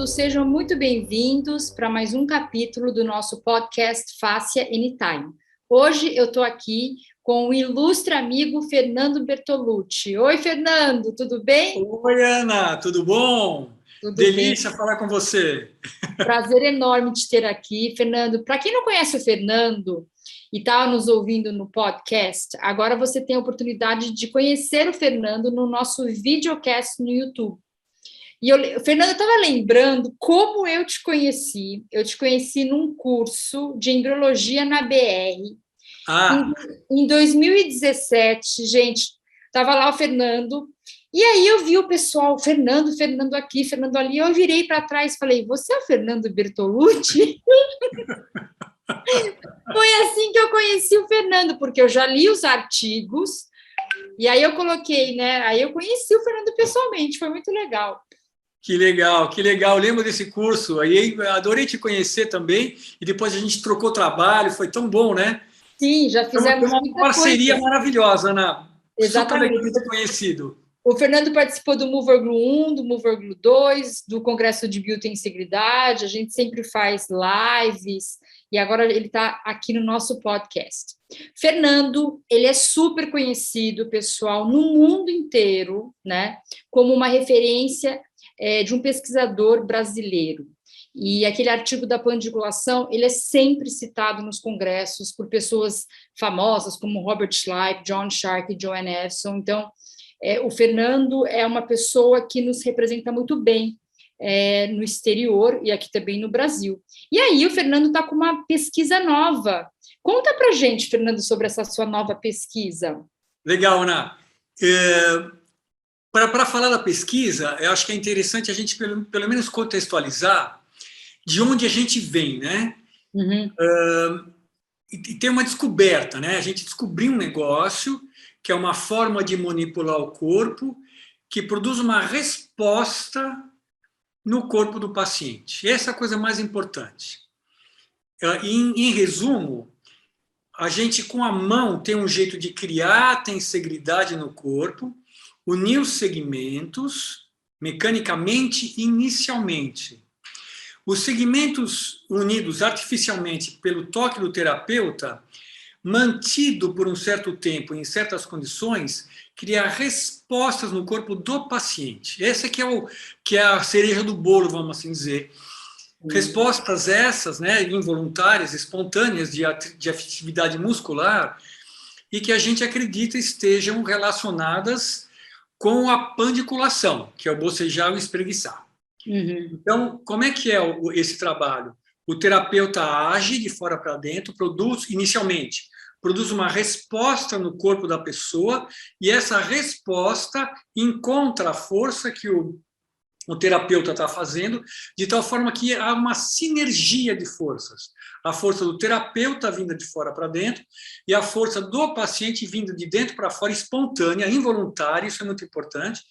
todos, sejam muito bem-vindos para mais um capítulo do nosso podcast Fácia Anytime. Hoje eu estou aqui com o ilustre amigo Fernando Bertolucci. Oi, Fernando, tudo bem? Oi, Ana, tudo bom? Tudo Delícia bem. falar com você. Prazer enorme te ter aqui, Fernando. Para quem não conhece o Fernando e está nos ouvindo no podcast, agora você tem a oportunidade de conhecer o Fernando no nosso videocast no YouTube. Fernando, eu estava lembrando como eu te conheci. Eu te conheci num curso de embriologia na BR. Ah, Em 2017, gente, estava lá o Fernando, e aí eu vi o pessoal, Fernando aqui, Fernando ali, eu virei para trás e falei, você é o Fernando Bertolucci? Foi assim que eu conheci o Fernando, porque eu já li os artigos, e aí eu coloquei, né? Aí eu conheci o Fernando pessoalmente, foi muito legal. que legal, que legal. Eu lembro desse curso. Aí adorei te conhecer também. E depois a gente trocou trabalho, foi tão bom, né? Sim, já Foi fizemos uma muita parceria coisa. maravilhosa, Ana. Super legal de Exatamente. ter conhecido. O Fernando participou do Mover Glue 1, do Mover Glue 2, do Congresso de Biotenseguridade, a gente sempre faz lives, e agora ele está aqui no nosso podcast. Fernando, ele é super conhecido, pessoal, no mundo inteiro, né, como uma referência de um pesquisador brasileiro. E aquele artigo da pandiculação, ele é sempre citado nos congressos por pessoas famosas como Robert Schleip, John Sharkey, Joanne Evison. Então, o Fernando é uma pessoa que nos representa muito bem no exterior e aqui também no Brasil. E aí o Fernando está com uma pesquisa nova. Conta para gente, Fernando, sobre essa sua nova pesquisa. Legal, Ana. Para falar da pesquisa, eu acho que é interessante a gente pelo menos contextualizar de onde a gente vem, né? Uhum. E tem uma descoberta, né? A gente descobriu um negócio que é uma forma de manipular o corpo que produz uma resposta no corpo do paciente. Essa é a coisa mais importante. Em resumo, a gente com a mão tem um jeito de criar tensegridade no corpo, unir os segmentos mecanicamente inicialmente. Os segmentos unidos artificialmente pelo toque do terapeuta, mantido por um certo tempo em certas condições, cria respostas no corpo do paciente. Essa que é a cereja do bolo, vamos assim dizer. Respostas essas, né, involuntárias, espontâneas de atividade muscular e que a gente acredita estejam relacionadas com a pandiculação, que é o bocejar e o espreguiçar. Uhum. Então, como é que é esse trabalho? O terapeuta age de fora para dentro, produz uma resposta no corpo da pessoa e essa resposta encontra a força que o terapeuta está fazendo, de tal forma que há uma sinergia de forças. A força do terapeuta vinda de fora para dentro e a força do paciente vinda de dentro para fora, espontânea, involuntária, isso é muito importante,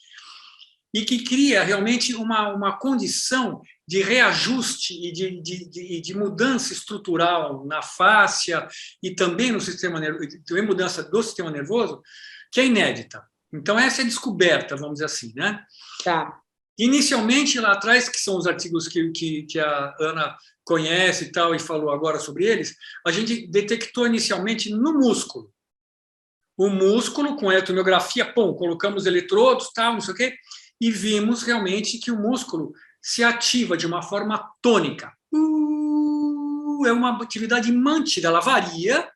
e que cria realmente uma condição de reajuste e de mudança estrutural na fáscia e também no sistema nervoso, também mudança do sistema nervoso, que é inédita. Então, essa é a descoberta, vamos dizer assim, né? Tá. Inicialmente, lá atrás, que são os artigos que a Ana conhece e tal, e falou agora sobre eles, a gente detectou inicialmente no músculo. O músculo, com a eletromiografia, colocamos eletrodos, tal, não sei o quê, e vimos realmente que o músculo se ativa de uma forma tônica. É uma atividade mantida, ela varia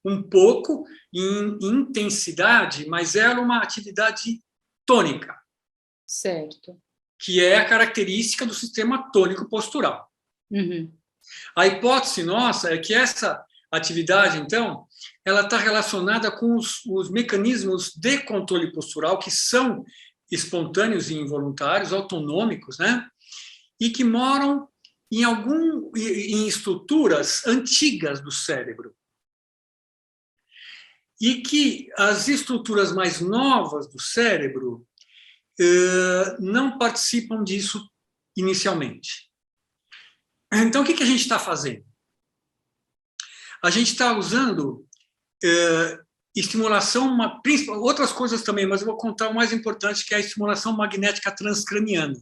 um pouco em intensidade, mas ela é uma atividade tônica. Certo. Que é a característica do sistema tônico postural. Uhum. A hipótese nossa é que essa atividade, então, ela está relacionada com os mecanismos de controle postural que são espontâneos e involuntários, autonômicos, né? E que moram em estruturas antigas do cérebro. E que as estruturas mais novas do cérebro não participam disso inicialmente. Então, o que a gente está fazendo? A gente está usando estimulação, outras coisas também, mas eu vou contar o mais importante, que é a estimulação magnética transcraniana.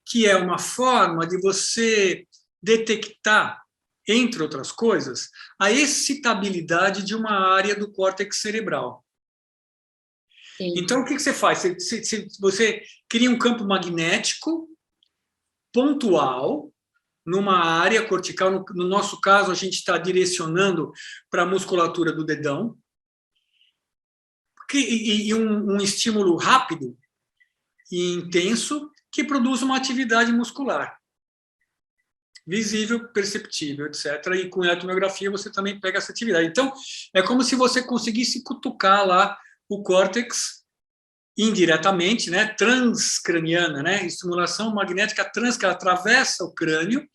que é uma forma de você detectar, entre outras coisas, a excitabilidade de uma área do córtex cerebral. Sim. Então, o que você faz? Você cria um campo magnético pontual numa área cortical. No nosso caso, a gente está direcionando para a musculatura do dedão, e um estímulo rápido e intenso que produz uma atividade muscular visível, perceptível, etc. E com a eletromiografia você também pega essa atividade. Então, é como se você conseguisse cutucar lá o córtex indiretamente, né, transcraniana, né, estimulação magnética trans, que atravessa o crânio,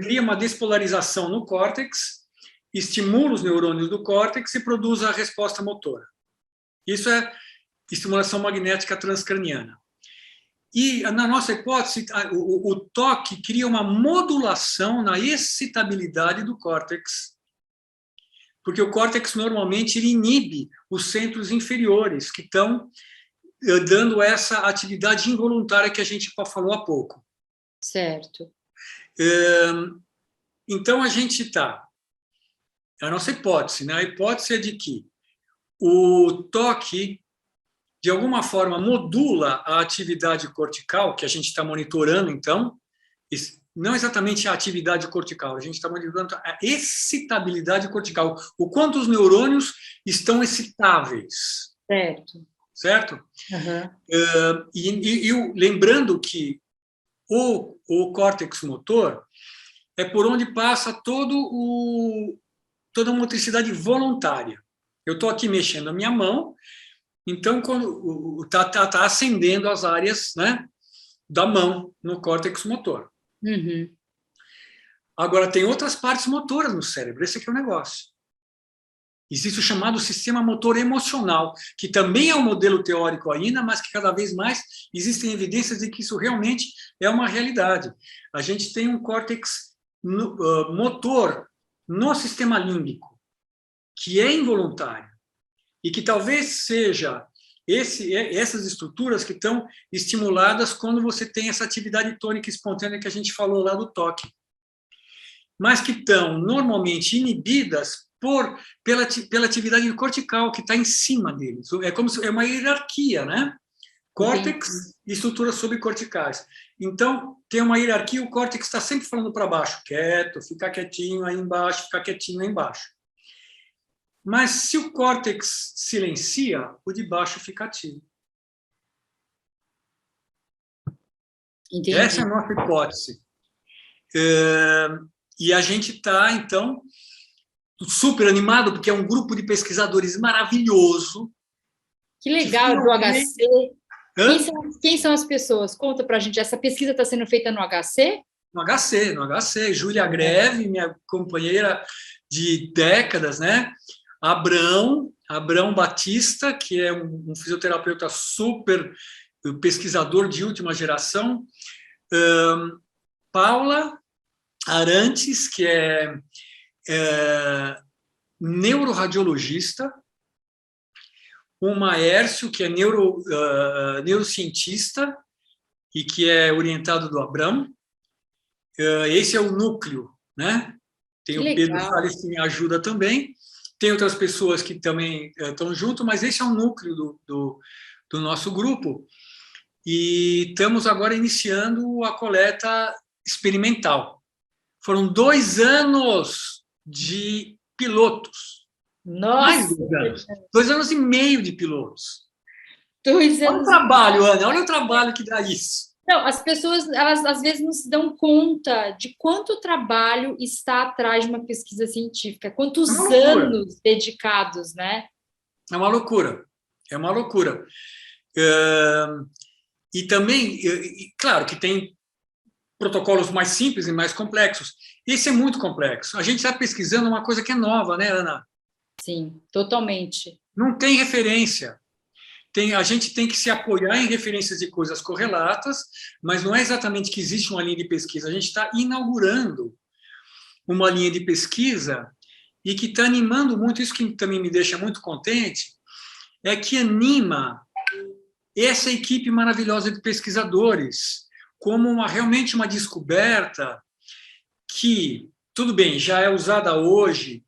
cria uma despolarização no córtex, estimula os neurônios do córtex e produz a resposta motora. Isso é estimulação magnética transcraniana. E, na nossa hipótese, o toque cria uma modulação na excitabilidade do córtex, porque o córtex normalmente ele inibe os centros inferiores, que estão dando essa atividade involuntária que a gente falou há pouco. Certo. Então, a gente está... A nossa hipótese, né? A hipótese é de que o toque, de alguma forma, modula a atividade cortical, que a gente está monitorando, então, não exatamente a atividade cortical, a gente está monitorando a excitabilidade cortical, o quanto os neurônios estão excitáveis. Certo. Certo? Uhum. Lembrando que o córtex motor é por onde passa toda a motricidade voluntária. Eu estou aqui mexendo a minha mão, então quando está acendendo as áreas, né, da mão no córtex motor. Uhum. Agora, tem outras partes motoras no cérebro, esse aqui é o negócio. Existe o chamado sistema motor emocional, que também é um modelo teórico ainda, mas que cada vez mais existem evidências de que isso realmente é uma realidade. A gente tem um córtex motor no sistema límbico, que é involuntário, e que talvez seja essas estruturas que estão estimuladas quando você tem essa atividade tônica espontânea que a gente falou lá do toque, mas que estão normalmente inibidas pela atividade cortical que está em cima deles. É como se é uma hierarquia, né? Córtex e estruturas subcorticais. Então, tem uma hierarquia, o córtex está sempre falando para baixo, quieto, ficar quietinho aí embaixo, ficar quietinho aí embaixo. Mas se o córtex silencia, o de baixo fica ativo. Entendi. Essa é a nossa hipótese. E a gente está, então, super animado, porque é um grupo de pesquisadores maravilhoso. Que legal, do HC. Quem são as pessoas? Conta para a gente. Essa pesquisa está sendo feita no HC? No HC. Júlia Greve, minha companheira de décadas, né? Abrão Batista, que é um fisioterapeuta super pesquisador de última geração. Paula Arantes, que é neuroradiologista. O Maércio, que é neurocientista e que é orientado do Abrão. Esse é o núcleo, né? Tem o Pedro Salles, que me ajuda também. Tem outras pessoas que também estão junto, mas esse é o núcleo do nosso grupo. E estamos agora iniciando a coleta experimental. Foram 2 anos de pilotos. Nossa! Mais 2 anos. 2 anos e meio de pilotos. 2 anos. Olha o trabalho, Ana, olha o trabalho que dá isso. Não, as pessoas, elas às vezes não se dão conta de quanto trabalho está atrás de uma pesquisa científica, quantos anos dedicados, né? É uma loucura. E também, claro, que tem protocolos mais simples e mais complexos. Esse é muito complexo. A gente está pesquisando uma coisa que é nova, né, Ana? Sim, totalmente. Não tem referência. A gente tem que se apoiar em referências de coisas correlatas, mas não é exatamente que existe uma linha de pesquisa. A gente está inaugurando uma linha de pesquisa e que está animando muito. Isso que também me deixa muito contente é que anima essa equipe maravilhosa de pesquisadores como realmente uma descoberta que, tudo bem, já é usada hoje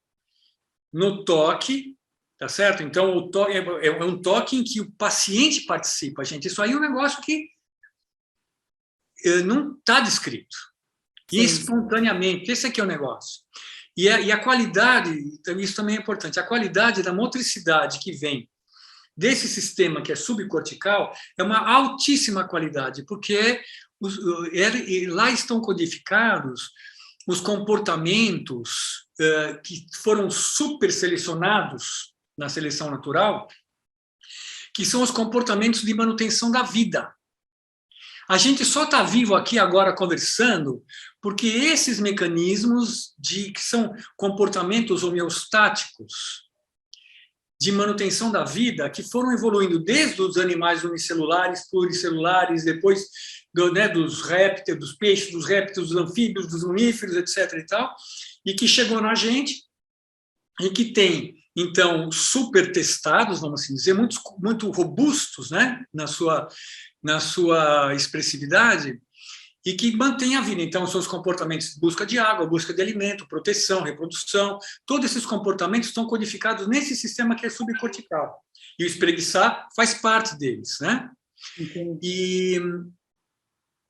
no toque, tá certo? Então, o toque é um toque em que o paciente participa, gente. Isso aí é um negócio que não está descrito. Sim. Espontaneamente, esse aqui é o negócio. E a qualidade, isso também é importante, a qualidade da motricidade que vem desse sistema que é subcortical é uma altíssima qualidade, porque lá estão codificados os comportamentos que foram super selecionados na seleção natural, que são os comportamentos de manutenção da vida. A gente só está vivo aqui agora conversando porque esses mecanismos que são comportamentos homeostáticos de manutenção da vida, que foram evoluindo desde os animais unicelulares, pluricelulares, depois dos répteis, dos peixes, dos répteis, dos anfíbios, dos mamíferos, etc. e tal, e que chegou na gente e que tem, então, super testados, vamos assim dizer, muito robustos, né, na sua expressividade, e que mantém a vida. Então, são os comportamentos de busca de água, busca de alimento, proteção, reprodução. Todos esses comportamentos estão codificados nesse sistema que é subcortical. E o espreguiçar faz parte deles, né? Entendi. E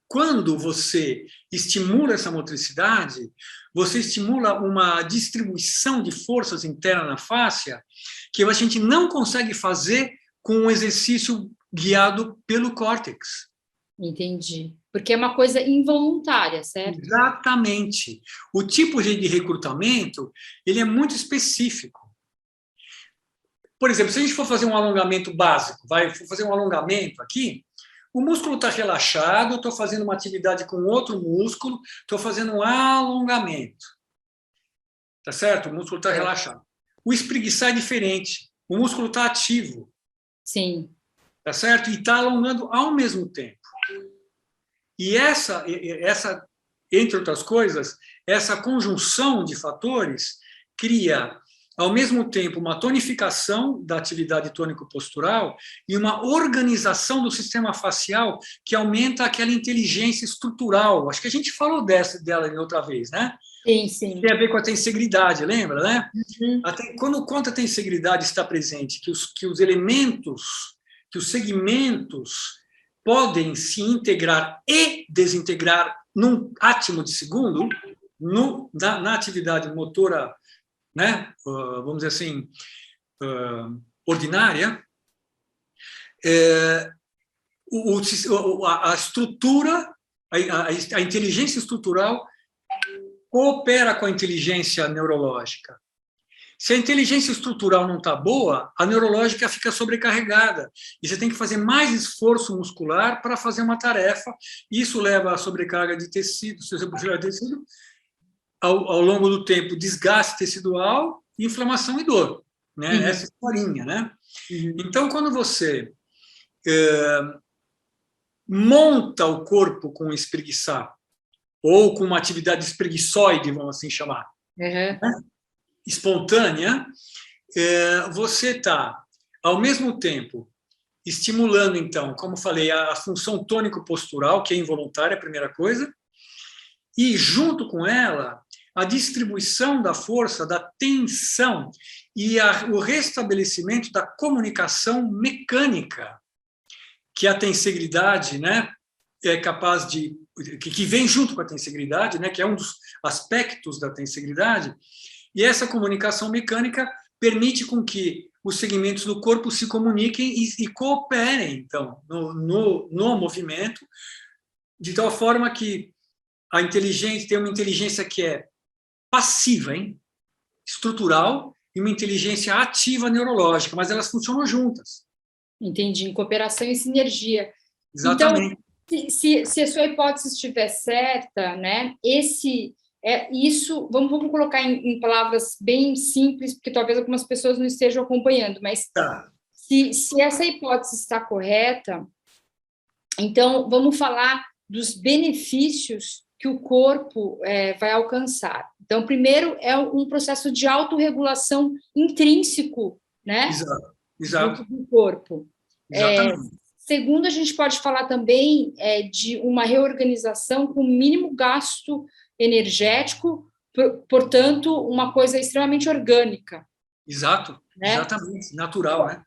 quando você estimula essa motricidade, você estimula uma distribuição de forças internas na fáscia que a gente não consegue fazer com um exercício guiado pelo córtex. Entendi. Porque é uma coisa involuntária, certo? Exatamente. O tipo de recrutamento, ele é muito específico. Por exemplo, se a gente for fazer um alongamento básico, for fazer um alongamento aqui, o músculo está relaxado, eu estou fazendo uma atividade com outro músculo, estou fazendo um alongamento. Tá certo? O músculo está relaxado. O espreguiçar é diferente. O músculo está ativo. Sim. Tá certo? E está alongando ao mesmo tempo. E essa, entre outras coisas, essa conjunção de fatores cria, ao mesmo tempo, uma tonificação da atividade tônico-postural e uma organização do sistema facial que aumenta aquela inteligência estrutural. Acho que a gente falou dela outra vez, né? Sim, sim. Tem a ver com a tensegridade, lembra, né? Uhum. Quando a tensegridade está presente, que os elementos, que os segmentos podem se integrar e desintegrar num átimo de segundo, na atividade motora, né, vamos dizer assim, ordinária, a estrutura, a inteligência estrutural coopera com a inteligência neurológica. Se a inteligência estrutural não está boa, a neurológica fica sobrecarregada. E você tem que fazer mais esforço muscular para fazer uma tarefa. Isso leva à sobrecarga de tecido, ao longo do tempo, desgaste tecidual, inflamação e dor. Né? Uhum. Essa historinha, né? Uhum. Então, quando você monta o corpo com espreguiçar, ou com uma atividade espreguiçoide, vamos assim chamar, Uhum. né? Espontânea, você está, ao mesmo tempo, estimulando, então, como falei, a função tônico-postural, que é involuntária, a primeira coisa, e, junto com ela, a distribuição da força, da tensão e o restabelecimento da comunicação mecânica, que a tensegridade, né, é capaz de... que vem junto com a tensegridade, né, que é um dos aspectos da tensegridade. E essa comunicação mecânica permite com que os segmentos do corpo se comuniquem e cooperem, então, no movimento, de tal forma que a inteligência tem uma inteligência que é passiva, estrutural, e uma inteligência ativa neurológica, mas elas funcionam juntas. Entendi, em cooperação e sinergia. Exatamente. Então, se a sua hipótese estiver certa, né, isso, vamos colocar em palavras bem simples, porque talvez algumas pessoas não estejam acompanhando, mas se essa hipótese está correta, então vamos falar dos benefícios que o corpo vai alcançar. Então, primeiro é um processo de autorregulação intrínseco, né? Exato. Dentro do corpo. Exatamente. Segundo, a gente pode falar também de uma reorganização com mínimo gasto energético, portanto, uma coisa extremamente orgânica. Exato, né? exatamente, natural, né?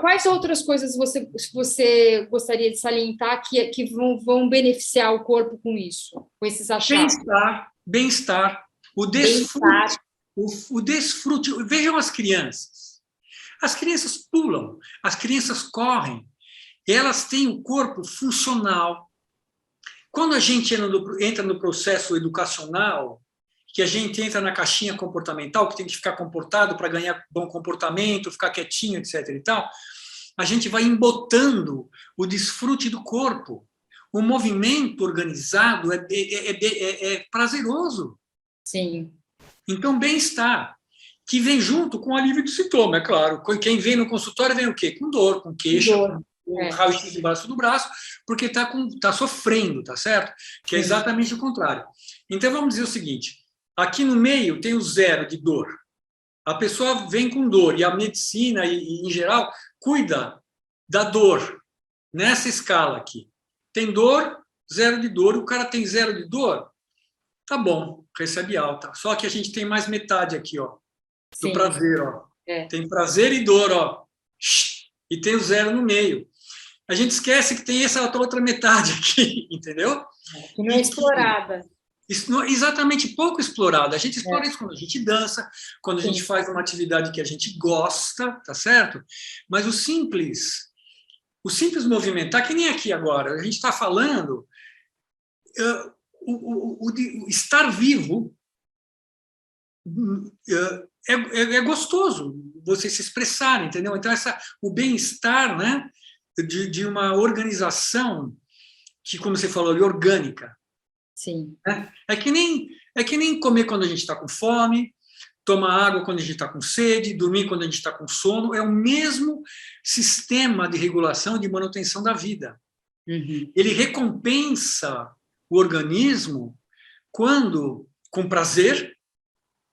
Quais outras coisas você gostaria de salientar que vão beneficiar o corpo com isso, com esses achados? Bem-estar, o desfrute, o desfrute. Vejam as crianças. As crianças pulam, as crianças correm, elas têm o corpo funcional. Quando a gente entra no processo educacional, que a gente entra na caixinha comportamental, que tem que ficar comportado para ganhar bom comportamento, ficar quietinho, etc. e tal, a gente vai embotando o desfrute do corpo. O movimento organizado é prazeroso. Sim. Então, bem-estar, que vem junto com o alívio do sintoma, é claro. Quem vem no consultório vem o quê? Com dor, com queixa, com raio-x embaixo do braço, porque está sofrendo, tá certo? Que é exatamente o contrário. Então, vamos dizer o seguinte, aqui no meio tem o 0 de dor. A pessoa vem com dor, e a medicina, em geral, cuida da dor, nessa escala aqui. Tem dor, 0 de dor, o cara tem 0 de dor, tá bom, recebe alta. Só que a gente tem mais metade aqui, ó, do prazer, ó. Tem prazer e dor, ó. E tem o 0 no meio. A gente esquece que tem essa outra metade aqui, entendeu? Que não é explorada. Isso não, exatamente, pouco explorado. A gente explora isso quando a gente dança, quando a gente faz uma atividade que a gente gosta, tá certo? Mas o simples movimentar, que nem aqui agora, a gente está falando, o estar vivo é gostoso, você se expressar, entendeu? Então, o bem-estar, né, de uma organização que, como você falou, é orgânica. Sim. É que nem comer quando a gente está com fome, tomar água quando a gente está com sede, dormir quando a gente está com sono. É o mesmo sistema de regulação e de manutenção da vida. Uhum. Ele recompensa o organismo quando, com prazer,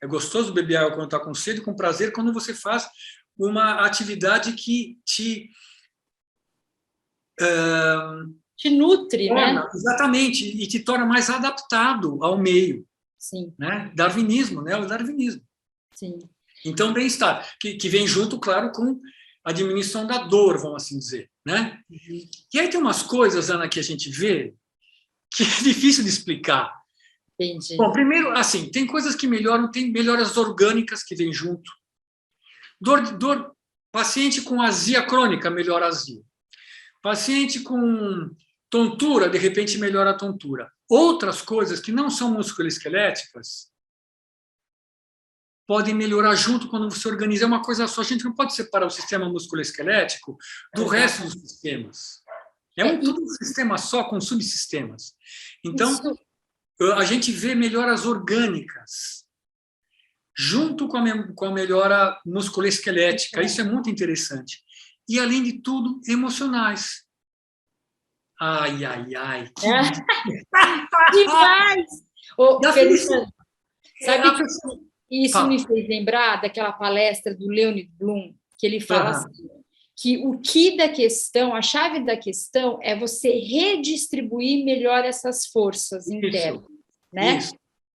é gostoso beber água quando está com sede, com prazer quando você faz uma atividade que te nutre, torna, né? exatamente, e te torna mais adaptado ao meio. Sim. Né? Darwinismo, né? O darwinismo. Sim. Então, bem-estar, que vem junto, claro, com a diminuição da dor, vamos assim dizer. Né? Uhum. E aí tem umas coisas, Ana, que a gente vê que é difícil de explicar. Entendi. Bom, primeiro, assim, tem coisas que melhoram, tem melhoras orgânicas que vêm junto. Paciente com azia crônica melhora a azia. Paciente com tontura, de repente melhora a tontura. Outras coisas que não são musculoesqueléticas podem melhorar junto quando você organiza uma coisa só. A gente não pode separar o sistema musculoesquelético do resto dos sistemas. É tudo um sistema só com subsistemas. Então, a gente vê melhoras orgânicas junto com a melhora musculoesquelética. Isso é muito interessante. E, além de tudo, emocionais. Ai, ai, ai. Demais! Fernanda, sabe que isso me fez lembrar daquela palestra do Leonid Bloom, que ele fala assim, que o que da questão, a chave da questão é você redistribuir melhor essas forças internas, né? Isso.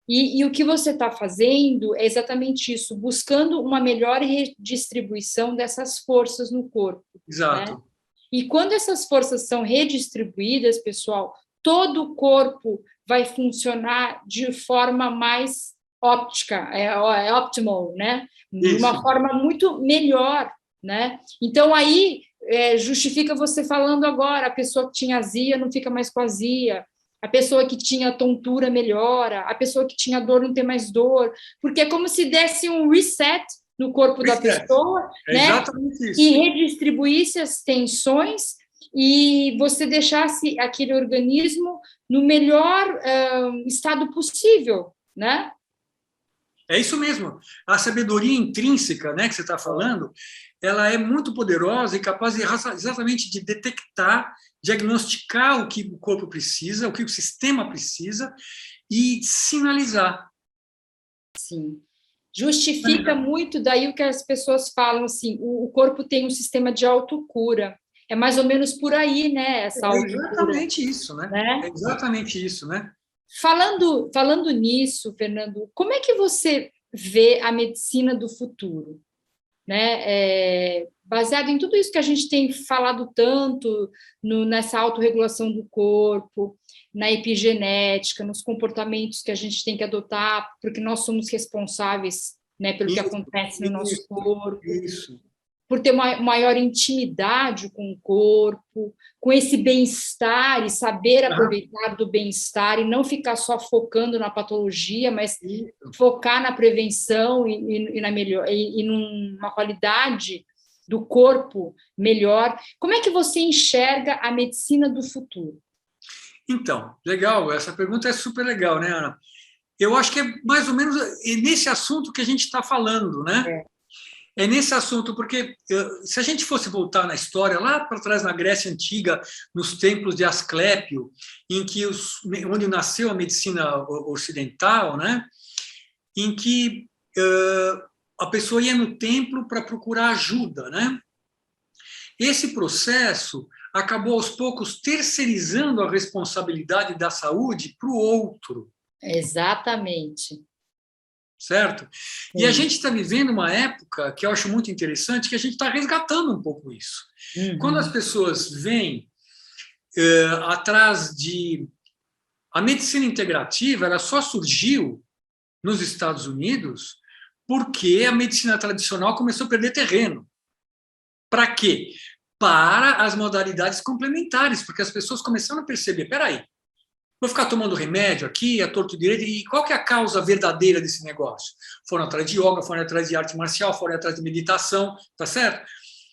E o que você está fazendo é exatamente isso, buscando uma melhor redistribuição dessas forças no corpo. Exato. Né? E quando essas forças são redistribuídas, pessoal, todo o corpo vai funcionar de forma mais óptica, optimal, né? De uma forma muito melhor, né? Então, aí, justifica você falando agora, a pessoa que tinha azia não fica mais com azia, a pessoa que tinha tontura melhora, a pessoa que tinha dor não tem mais dor, porque é como se desse um reset no corpo da pessoa, né? Exatamente isso. E redistribuísse as tensões e você deixasse aquele organismo no melhor estado possível, né? É isso mesmo. A sabedoria intrínseca, né, que você está falando, ela é muito poderosa e capaz exatamente de detectar, diagnosticar o que o corpo precisa, o que o sistema precisa e sinalizar. Sim. Justifica muito daí o que as pessoas falam assim, o corpo tem um sistema de autocura. É mais ou menos por aí, né? Essa É saúde pura, exatamente isso, né? né? É exatamente isso, né? Falando nisso, Fernando, como é que você vê a medicina do futuro? Né? Baseado em tudo isso que a gente tem falado tanto nessa autorregulação do corpo, na epigenética, nos comportamentos que a gente tem que adotar, porque nós somos responsáveis, né, pelo que Isso, acontece no nosso corpo, isso. por ter uma maior intimidade com o corpo, com esse bem-estar e saber aproveitar do bem-estar e não ficar só focando na patologia, mas focar na prevenção e na melhor e numa qualidade do corpo melhor. Como é que você enxerga a medicina do futuro? Então, legal, essa pergunta é super legal, né, Ana? Eu acho que é mais ou menos nesse assunto que a gente está falando, né? É nesse assunto, porque se a gente fosse voltar na história, lá para trás na Grécia Antiga, nos templos de Asclépio, onde nasceu a medicina ocidental, né? Em que a pessoa ia no templo para procurar ajuda, né? Esse processo acabou aos poucos terceirizando a responsabilidade da saúde para o outro. Exatamente. Certo? Sim. E a gente está vivendo uma época que eu acho muito interessante, que a gente está resgatando um pouco isso. Quando as pessoas vêm atrás de... A medicina integrativa, ela só surgiu nos Estados Unidos porque a medicina tradicional começou a perder terreno. Para quê? Para as modalidades complementares, porque as pessoas começaram a perceber, peraí, vou ficar tomando remédio aqui, a torto direito, e qual que é a causa verdadeira desse negócio? Foram atrás de yoga, foram atrás de arte marcial, foram atrás de meditação, tá certo?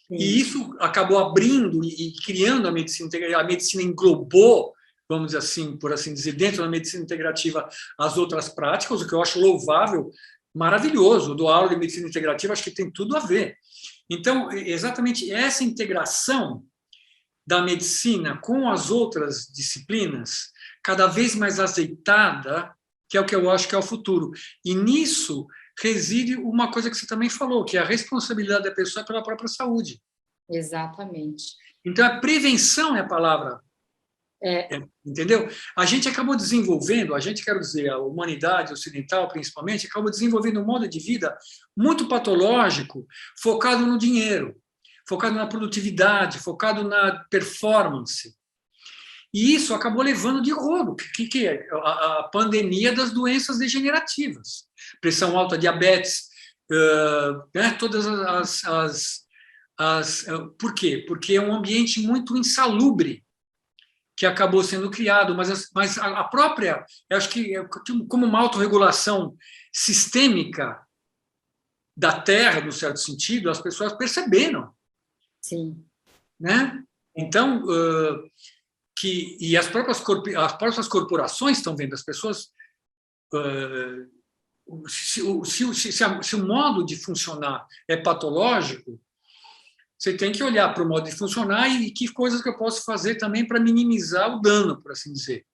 Sim. E isso acabou abrindo e criando a medicina integrativa. A medicina englobou, vamos dizer assim, por assim dizer, dentro da medicina integrativa as outras práticas, o que eu acho louvável, maravilhoso. Eu dou aula de medicina integrativa, acho que tem tudo a ver. Então, exatamente essa integração da medicina com as outras disciplinas, cada vez mais azeitada, que é o que eu acho que é o futuro. E nisso reside uma coisa que você também falou, que é a responsabilidade da pessoa pela própria saúde. Exatamente. Então, a prevenção é a palavra. Entendeu? A gente acabou desenvolvendo, quero dizer, a humanidade ocidental, principalmente, acabou desenvolvendo um modo de vida muito patológico, focado no dinheiro, focado na produtividade, focado na performance. E isso acabou levando de rodo, que é a pandemia das doenças degenerativas. Pressão alta, diabetes, né, todas por quê? Porque é um ambiente muito insalubre que acabou sendo criado, mas a própria, eu acho que como uma autorregulação sistêmica da Terra, no certo sentido, as pessoas perceberam. Sim. Né? Então, e as próprias corporações estão vendo, as pessoas... Se o modo de funcionar é patológico, você tem que olhar para o modo de funcionar e que coisas que eu posso fazer também para minimizar o dano, por assim dizer.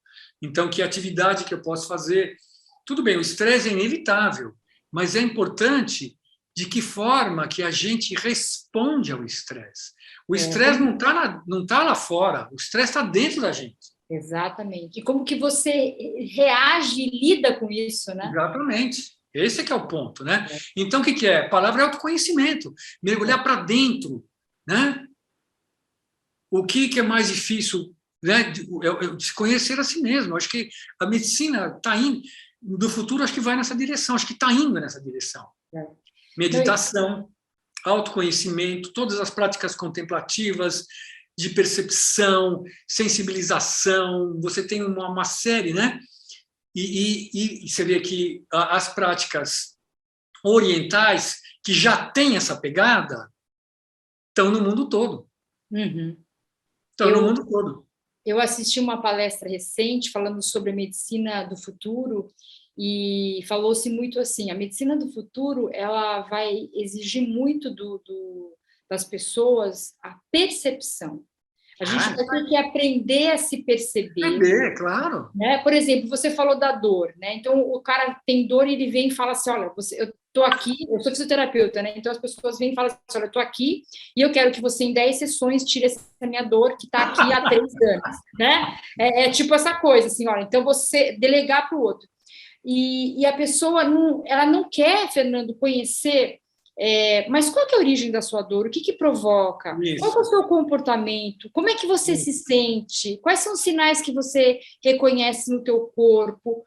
Então, que atividade que eu posso fazer? Tudo bem, o estresse é inevitável, mas é importante de que forma que a gente responde ao estresse. O estresse não tá lá fora, o estresse está dentro da gente. Exatamente. E como que você reage e lida com isso, né? Exatamente. Esse é que é o ponto, né? Então, o que é? A palavra é autoconhecimento. Mergulhar para dentro, né? O que é mais difícil, né? Se conhecer a si mesmo. Acho que a medicina está indo, do futuro, acho que vai nessa direção, acho que está indo nessa direção. Meditação, autoconhecimento, todas as práticas contemplativas, de percepção, sensibilização, você tem uma série, né? E você vê que as práticas orientais, que já têm essa pegada, estão no mundo todo. Estão no mundo todo. Eu assisti uma palestra recente falando sobre a medicina do futuro e falou-se muito assim, a medicina do futuro ela vai exigir muito das pessoas a percepção. A gente vai ter que aprender a se perceber. Aprender, claro. Né? Por exemplo, você falou da dor, né? Então o cara tem dor e ele vem e fala assim, olha, estou aqui, eu sou fisioterapeuta, né? Então as pessoas vêm e falam assim, olha, eu estou aqui e eu quero que você em 10 sessões tire essa minha dor que está aqui há 3 anos, né? É tipo essa coisa, assim, olha, então você delegar para o outro. E a pessoa ela não quer, Fernando, conhecer, mas qual que é a origem da sua dor? O que provoca? Qual que é o seu comportamento? Como é que você se sente? Quais são os sinais que você reconhece no teu corpo?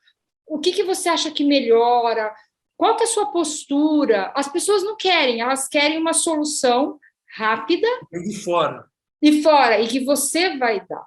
O que você acha que melhora? Qual que é a sua postura? As pessoas não querem, elas querem uma solução rápida e fora, e que você vai dar.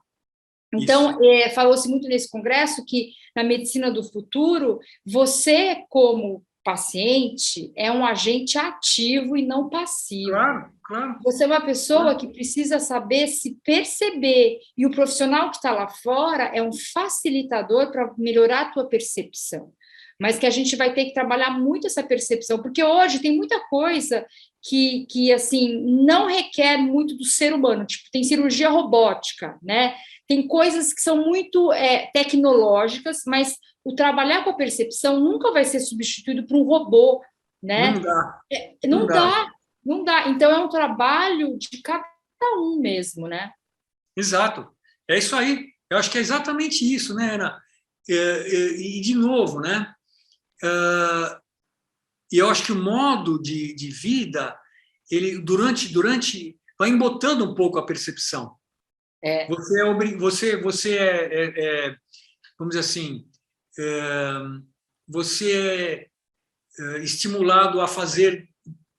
Então, falou-se muito nesse congresso que, na medicina do futuro, você, como paciente, é um agente ativo e não passivo. Claro. Você é uma pessoa que precisa saber se perceber, e o profissional que está lá fora é um facilitador para melhorar a tua percepção. Mas que a gente vai ter que trabalhar muito essa percepção, porque hoje tem muita coisa que assim, não requer muito do ser humano, tipo, tem cirurgia robótica, né? Tem coisas que são muito tecnológicas, mas o trabalhar com a percepção nunca vai ser substituído por um robô, né? Não dá. Então, é um trabalho de cada um mesmo, né? Exato. É isso aí. Eu acho que é exatamente isso, né, Ana? E de novo, né? E eu acho que o modo de vida, ele durante vai embotando um pouco a percepção. Você vamos dizer assim, você é estimulado a fazer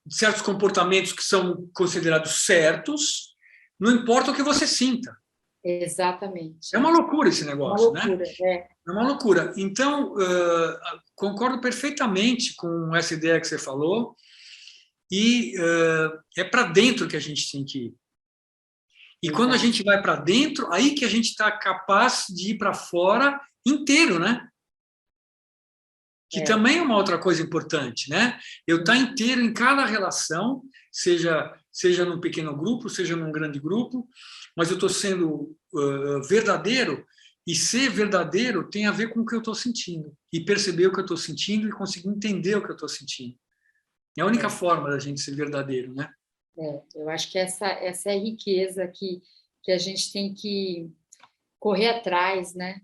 certos comportamentos que são considerados certos, não importa o que você sinta. Exatamente. É uma loucura esse negócio, uma loucura, né? É uma loucura. Então, concordo perfeitamente com essa ideia que você falou, e é para dentro que a gente tem que ir. E quando a gente vai para dentro, aí que a gente está capaz de ir para fora inteiro, né? Que também é uma outra coisa importante, né? Eu estar inteiro em cada relação, seja num pequeno grupo, seja num grande grupo, mas eu estou sendo verdadeiro, e ser verdadeiro tem a ver com o que eu estou sentindo, e perceber o que eu estou sentindo e conseguir entender o que eu estou sentindo. É a única forma da gente ser verdadeiro, né? Eu acho que essa é a riqueza que a gente tem que correr atrás, né?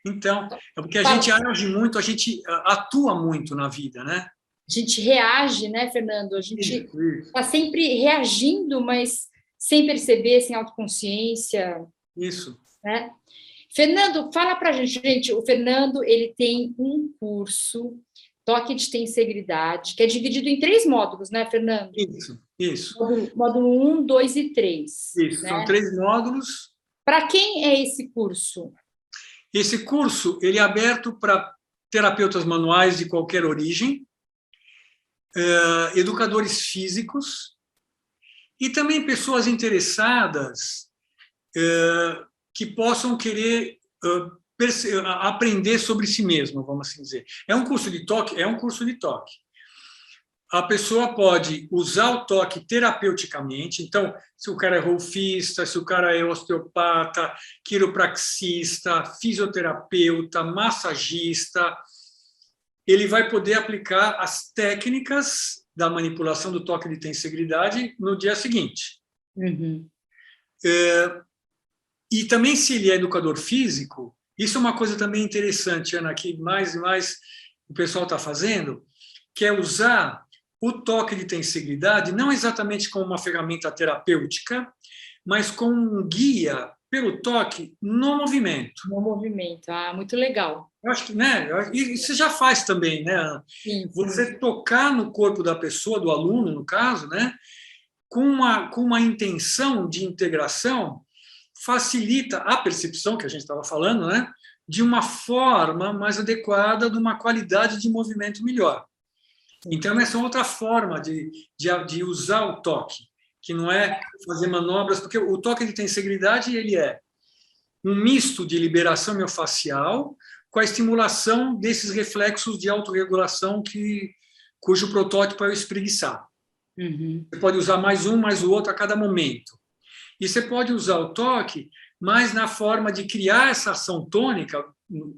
Então, é porque a gente age muito, a gente atua muito na vida, né? A gente reage, né, Fernando? A gente está sempre reagindo, mas sem perceber, sem autoconsciência. Isso. Né? Fernando, fala para a gente. Gente, o Fernando, ele tem um curso, Toque de Tensegridade, que é dividido em 3 módulos, né, Fernando? Isso. Módulo 1, 2 e 3. Isso, né? São 3 módulos. Para quem é esse curso? Esse curso ele é aberto para terapeutas manuais de qualquer origem, educadores físicos e também pessoas interessadas que possam querer aprender sobre si mesmo, vamos assim dizer. É um curso de toque? É um curso de toque. A pessoa pode usar o toque terapeuticamente, então, se o cara é golfista, se o cara é osteopata, quiropraxista, fisioterapeuta, massagista, ele vai poder aplicar as técnicas da manipulação do toque de tensegridade no dia seguinte. E também, se ele é educador físico, isso é uma coisa também interessante, Ana, que mais e mais o pessoal está fazendo, que é usar o toque de tensegridade não exatamente como uma ferramenta terapêutica, mas como um guia pelo toque no movimento. No movimento, muito legal. Eu acho que, né? E você já faz também, né? Sim. Você tocar no corpo da pessoa, do aluno, no caso, né? Com uma intenção de integração, facilita a percepção que a gente estava falando, né? De uma forma mais adequada, de uma qualidade de movimento melhor. Então, essa é outra forma de usar o toque, que não é fazer manobras, porque o toque de tensegridade ele é um misto de liberação miofascial com a estimulação desses reflexos de autorregulação cujo protótipo é o espreguiçar. Você pode usar mais um, mais o outro a cada momento. E você pode usar o toque, mas na forma de criar essa ação tônica,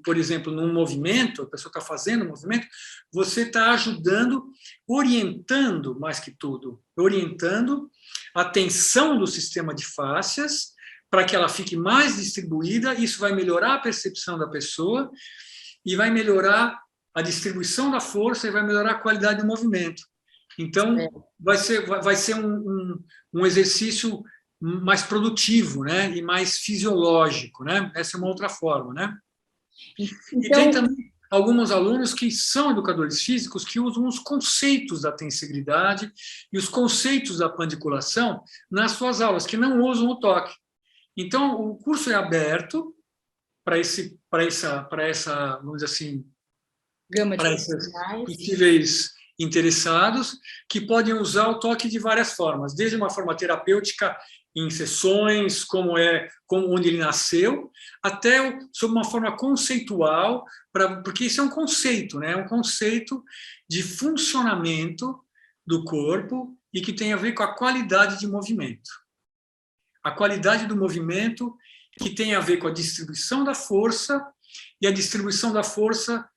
por exemplo, num movimento, a pessoa está fazendo um movimento, você está ajudando, orientando, mais que tudo, orientando a tensão do sistema de fáscias para que ela fique mais distribuída. Isso vai melhorar a percepção da pessoa e vai melhorar a distribuição da força e vai melhorar a qualidade do movimento. Então, vai ser um exercício mais produtivo, né? E mais fisiológico, né? Essa é uma outra forma, né? Então, e tem também alguns alunos que são educadores físicos que usam os conceitos da tensigridade e os conceitos da pandiculação nas suas aulas, que não usam o toque. Então, o curso é aberto para essa, vamos dizer assim, gama de para esses possíveis interessados, que podem usar o toque de várias formas, desde uma forma terapêutica em sessões, como onde ele nasceu, até sob uma forma conceitual, porque isso é um conceito, né? É um conceito de funcionamento do corpo e que tem a ver com a qualidade de movimento. A qualidade do movimento que tem a ver com a distribuição da força, e a distribuição da força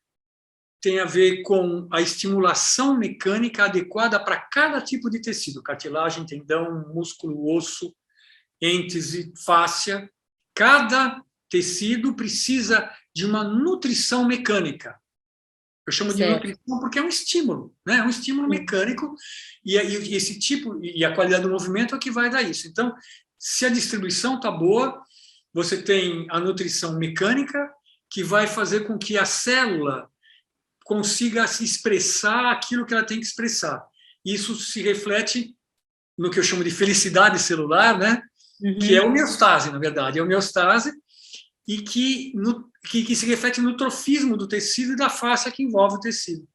tem a ver com a estimulação mecânica adequada para cada tipo de tecido, cartilagem, tendão, músculo, osso, êntese, fáscia. Cada tecido precisa de uma nutrição mecânica. Eu chamo de nutrição porque é um estímulo, né? É um estímulo mecânico, e esse tipo, e a qualidade do movimento é o que vai dar isso. Então, se a distribuição está boa, você tem a nutrição mecânica, que vai fazer com que a célula consiga se expressar aquilo que ela tem que expressar. Isso se reflete no que eu chamo de felicidade celular, né? Que é homeostase, na verdade. É homeostase e que se reflete no trofismo do tecido e da fáscia que envolve o tecido.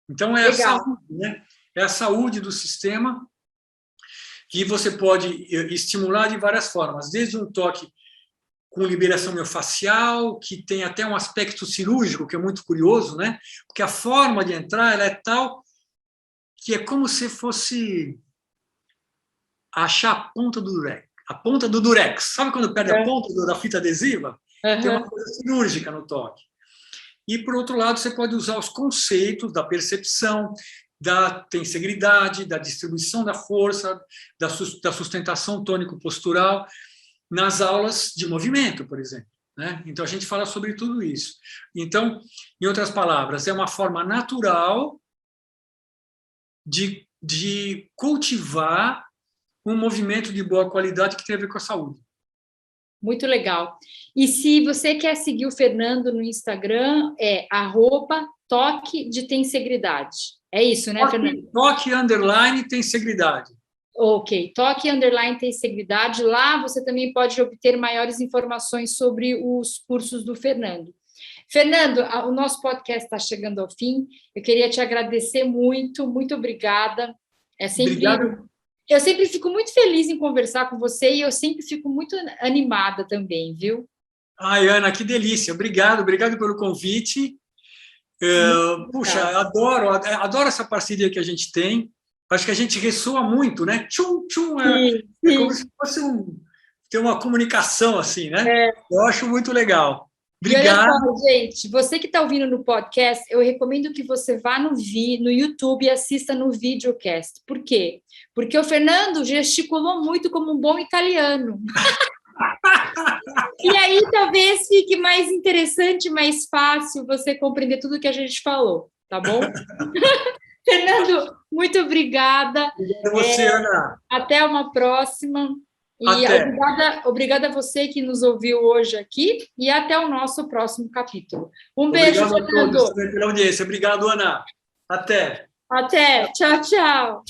Então, é a saúde, né? É a saúde do sistema, que você pode estimular de várias formas, desde um toque com liberação miofascial, que tem até um aspecto cirúrgico, que é muito curioso, né? Porque a forma de entrar ela é tal que é como se fosse achar a ponta do durex. A ponta do durex. Sabe quando perde a ponta da fita adesiva? Tem uma coisa cirúrgica no toque. E, por outro lado, você pode usar os conceitos da percepção, da tensegridade, da distribuição da força, da sustentação tônico-postural, nas aulas de movimento, por exemplo, né? Então, a gente fala sobre tudo isso. Então, em outras palavras, é uma forma natural de cultivar um movimento de boa qualidade que tem a ver com a saúde. Muito legal. E se você quer seguir o Fernando no Instagram, é @toque de tensegridade. É isso, né, Fernando? Toque_tensegridade. Ok, toque_tensegridade. Lá você também pode obter maiores informações sobre os cursos do Fernando. Fernando, o nosso podcast está chegando ao fim. Eu queria te agradecer muito, muito obrigada. Obrigado. Eu sempre fico muito feliz em conversar com você e eu sempre fico muito animada também, viu? Ai, Ana, que delícia. Obrigado pelo convite. Puxa, adoro essa parceria que a gente tem. Acho que a gente ressoa muito, né? Tchum, tchum, sim. Como se fosse ter uma comunicação assim, né? Eu acho muito legal. Obrigado. E olha só, gente, você que está ouvindo no podcast, eu recomendo que você vá no YouTube e assista no videocast. Por quê? Porque o Fernando gesticulou muito como um bom italiano. E aí talvez fique mais interessante, mais fácil você compreender tudo que a gente falou, tá bom? Fernando, muito obrigada. Obrigado a você, Ana. Até uma próxima. E obrigada a você que nos ouviu hoje aqui e até o nosso próximo capítulo. Beijo, Fernando. Obrigado a todos pela audiência. Obrigado, Ana. Até. Até. Tchau, tchau.